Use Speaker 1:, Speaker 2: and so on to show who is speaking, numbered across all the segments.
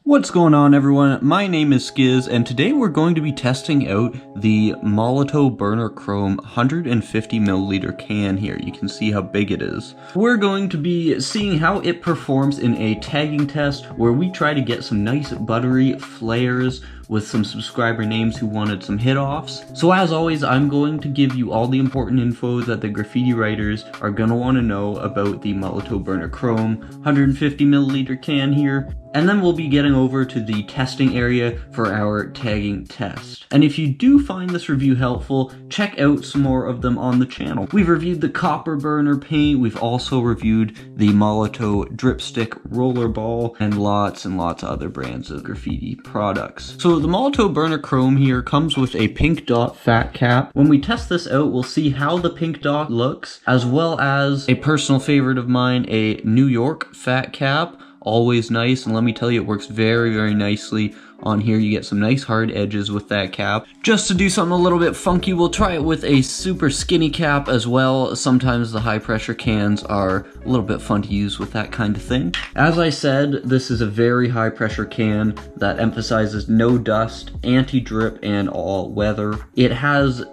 Speaker 1: What's going on, everyone? My name is Skiz, and today we're going to be testing out the Molotow Burner Chrome 150 milliliter can here. You can see how big it is. We're going to be seeing how it performs in a tagging test where we try to get some nice buttery flares with some subscriber names who wanted some hit-offs. So as always, I'm going to give you all the important info that the graffiti writers are going to want to know about the Molotow Burner Chrome 150 milliliter can here. And then we'll be getting over to the testing area for our tagging test. And if you do find this review helpful, check out some more of them on the channel. We've reviewed the copper burner paint, we've also reviewed the Molotow dripstick roller ball, and lots of other brands of graffiti products. So the Molotow Burner Chrome here comes with a pink dot fat cap. When we test this out, we'll see how the pink dot looks, as well as a personal favorite of mine, a New York fat cap. Always nice, and let me tell you, it works very nicely on here. You get some nice hard edges with that cap. Just to do something a little bit funky, we'll try it with a super skinny cap as well. Sometimes the high pressure cans are a little bit fun to use with that kind of thing. As I said, this is a very high pressure can that emphasizes no dust, anti-drip, and all weather. It has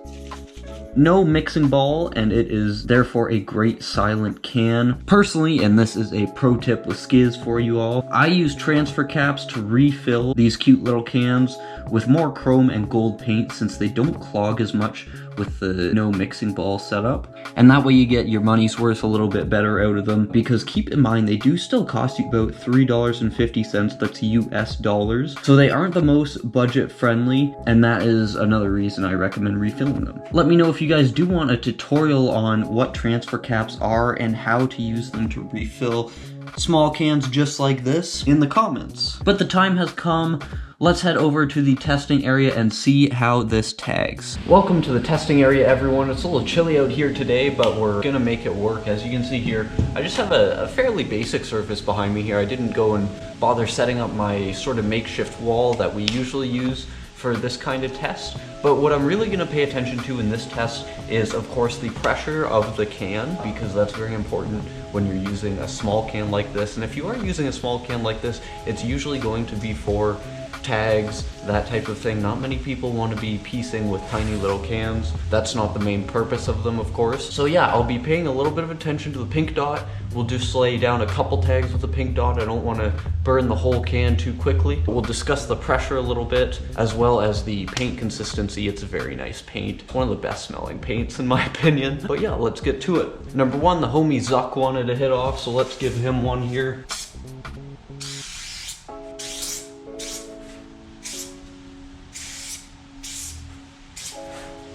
Speaker 1: no mixing ball, and it is therefore a great silent can. Personally, and this is a pro tip with Skiz for you all, I use transfer caps to refill these cute little cans with more chrome and gold paint since they don't clog as much with the no mixing ball setup. And that way you get your money's worth a little bit better out of them, because keep in mind they do still cost you about $3.50, that's US dollars. So they aren't the most budget friendly, and that is another reason I recommend refilling them. Let me know if you guys do want a tutorial on what transfer caps are and how to use them to refill small cans just like this in the comments. But the time has come. Let's head over to the testing area and see how this tags. Welcome to the testing area, everyone. It's a little chilly out here today, but we're gonna make it work. As you can see here, I just have a fairly basic surface behind me here. I didn't go and bother setting up my sort of makeshift wall that we usually use for this kind of test. But what I'm really gonna pay attention to in this test is, of course, the pressure of the can, because that's very important when you're using a small can like this. And if you are using a small can like this, it's usually going to be for tags, that type of thing. Not many people want to be piecing with tiny little cans. That's not the main purpose of them, of course. So yeah, I'll be paying a little bit of attention to the pink dot. We'll just lay down a couple tags with the pink dot. I don't want to burn the whole can too quickly. We'll discuss the pressure a little bit, as well as the paint consistency. It's a very nice paint. One of the best smelling paints in my opinion. But yeah, let's get to it. Number one, the homie Zuck wanted to hit off, so let's give him one here.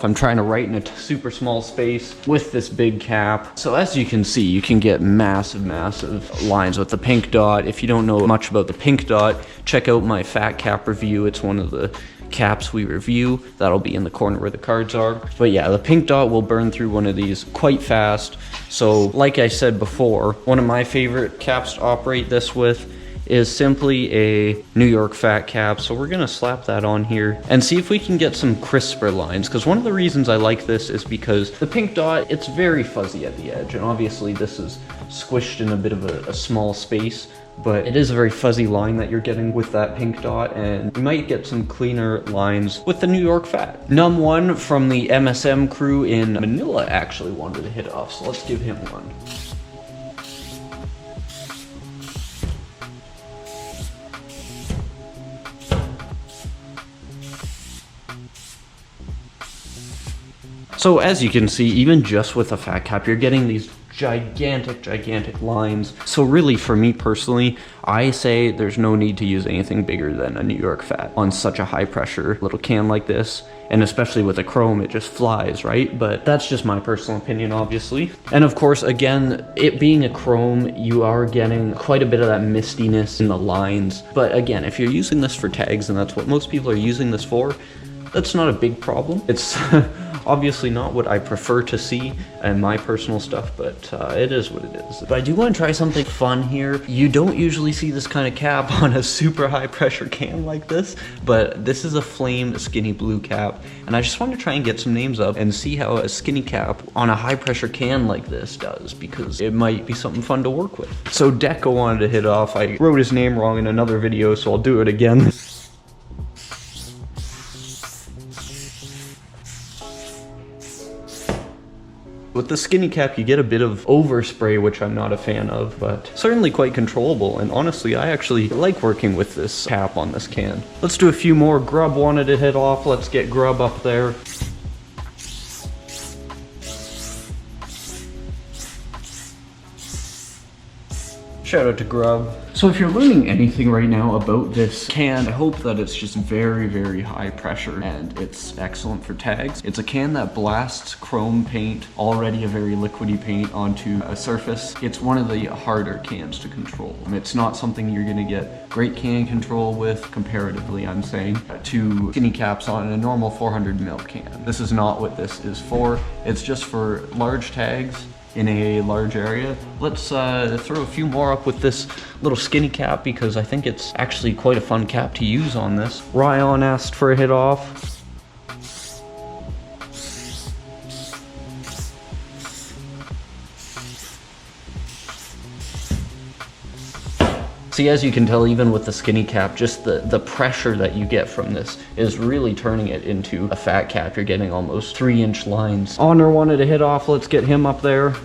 Speaker 1: I'm trying to write in a super small space with this big cap. So as you can see, you can get massive lines with the pink dot. If you don't know much about the pink dot, check out my fat cap review. It's one of the caps we review. That'll be in the corner where the cards are. But yeah, the pink dot will burn through one of these quite fast. So like I said before, one of my favorite caps to operate this with is simply a New York fat cap. So we're gonna slap that on here and see if we can get some crisper lines, because one of the reasons I like this is because the pink dot, it's very fuzzy at the edge, and obviously this is squished in a bit of a small space, but it is a very fuzzy line that you're getting with that pink dot, and you might get some cleaner lines with the New York fat. Num1 from the MSM crew in Manila actually wanted to hit off, so let's give him one. So as you can see, even just with a fat cap, you're getting these gigantic lines. So really, for me personally, I say there's no need to use anything bigger than a New York fat on such a high pressure little can like this. And especially with a chrome, it just flies, right? But that's just my personal opinion, obviously. And of course, again, it being a chrome, you are getting quite a bit of that mistiness in the lines. But again, if you're using this for tags, and that's what most people are using this for, That's not a big problem. It's obviously not what I prefer to see in my personal stuff, but it is what it is. But I do want to try something fun here. You don't usually see this kind of cap on a super high pressure can like this, but this is a flame skinny blue cap, and I just want to try and get some names up and see how a skinny cap on a high pressure can like this does, because it might be something fun to work with. So Deco wanted to hit off. I wrote his name wrong in another video, so I'll do it again. With the skinny cap, you get a bit of overspray, which I'm not a fan of, but certainly quite controllable. And honestly, I actually like working with this cap on this can. Let's do a few more. Grub wanted to hit off. Let's get Grub up there. Shout out to Grub. So if you're learning anything right now about this can, I hope that it's just very, very high pressure and it's excellent for tags. It's a can that blasts chrome paint, already a very liquidy paint, onto a surface. It's one of the harder cans to control. It's not something you're gonna get great can control with, comparatively I'm saying, to skinny caps on a normal 400 ml can. This is not what this is for. It's just for large tags in a large area. Let's throw a few more up with this little skinny cap, because I think it's actually quite a fun cap to use on this. Ryan asked for a hit off. See, as you can tell, even with the skinny cap, just the pressure that you get from this is really turning it into a fat cap. You're getting almost 3-inch lines. Honor wanted to hit off. Let's get him up there.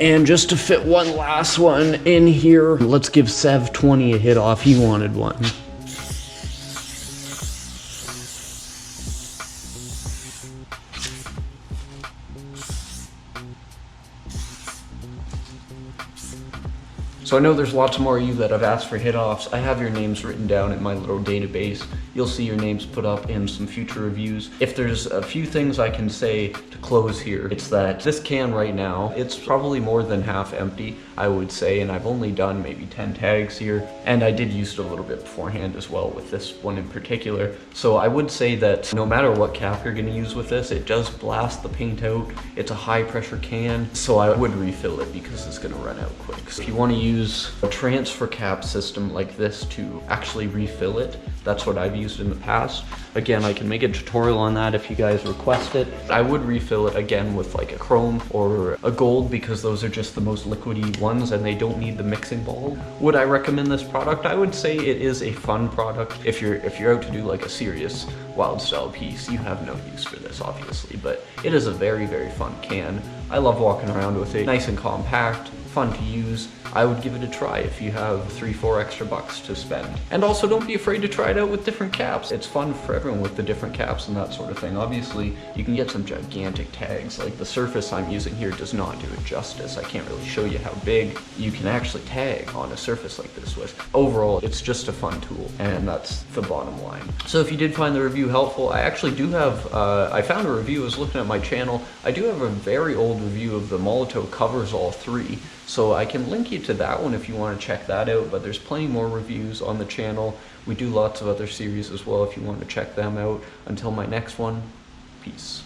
Speaker 1: And just to fit one last one in here, let's give Sev20 a hit off. He wanted one. So I know there's lots more of you that have asked for hit-offs. I have your names written down in my little database. You'll see your names put up in some future reviews. If there's a few things I can say to close here, it's that this can right now, it's probably more than half empty, I would say, and I've only done maybe 10 tags here, and I did use it a little bit beforehand as well with this one in particular. So I would say that no matter what cap you're gonna use with this, it does blast the paint out. It's a high pressure can, so I would refill it because it's gonna run out quick. So if you wanna use a transfer cap system like this to actually refill it, that's what I've used in the past. Again, I can make a tutorial on that if you guys request it. I would refill it again with like a chrome or a gold, because those are just the most liquidy ones and they don't need the mixing bowl. Would I recommend this product? I would say it is a fun product. If you're out to do like a serious wild style piece, you have no use for this obviously, but it is a very, very fun can. I love walking around with it. Nice and compact, fun to use. I would give it a try if you have $3-4 extra bucks to spend. And also don't be afraid to try it out with different caps. It's fun for everyone with the different caps and that sort of thing. Obviously, you can get some gigantic tags. Like the surface I'm using here does not do it justice. I can't really show you how big you can actually tag on a surface like this with. Overall, it's just a fun tool, and that's the bottom line. So if you did find the review helpful, I actually do have, I found a review, I was looking at my channel, I do have a very old review of the Molotow Covers All 3. So I can link you to that one if you want to check that out, but there's plenty more reviews on the channel. We do lots of other series as well if you want to check them out. Until my next one, peace.